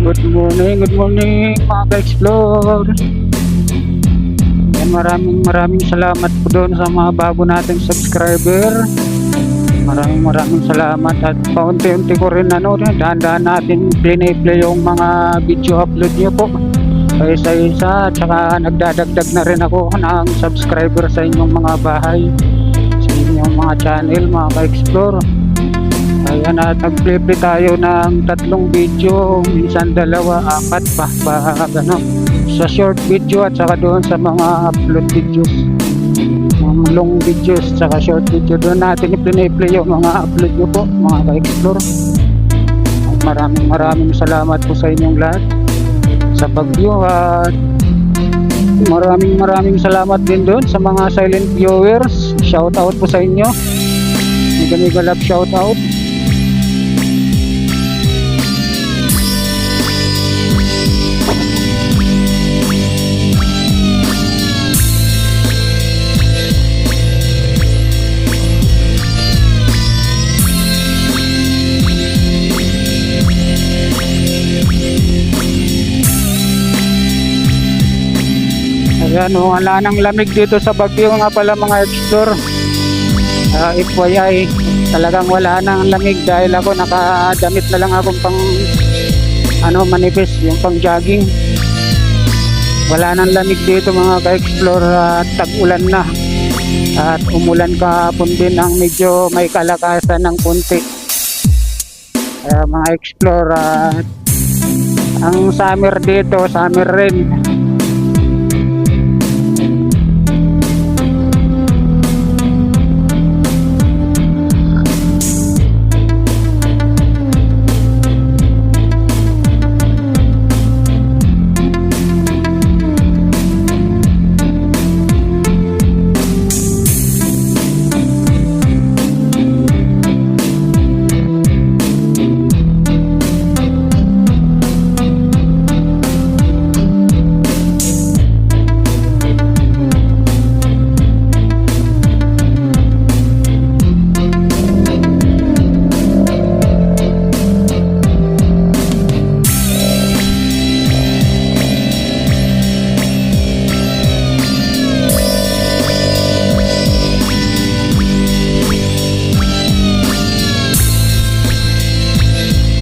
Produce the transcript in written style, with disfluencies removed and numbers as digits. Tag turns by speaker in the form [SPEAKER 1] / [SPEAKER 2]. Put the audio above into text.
[SPEAKER 1] Good morning mga ka-explore. Yan, maraming salamat po doon sa mga bago nating subscriber. Maraming salamat at paunti-unti ko rin dahan-dahan natin play yung mga video upload niyo po. Isa-isa at saka nagdadagdag na rin ako ng subscriber sa inyong mga bahay, sa inyong mga channel mga ka-explore. Ayan, at nag-play tayo ng 3 video, minsan 2, 4 pa sa short video at saka doon sa mga upload videos, mga long videos saka short video. Doon natin i-play yung mga upload nyo po mga ka-explore. Maraming salamat po sa inyong lahat sa pag-view at maraming salamat din doon sa mga silent viewers. Shout out po sa inyo, mega love shout out. Ayan, wala nang lamig dito sa Baguio nga pala mga explore. FYI, talagang wala nang lamig dahil ako nakadamit na lang akong pang manipis, yung pang jogging. Wala nang lamig dito mga ka-explore at tag-ulan na. At umulan kahapon din ang medyo may kalakasan ng kunti. Mga explore, ang summer dito, summer rin.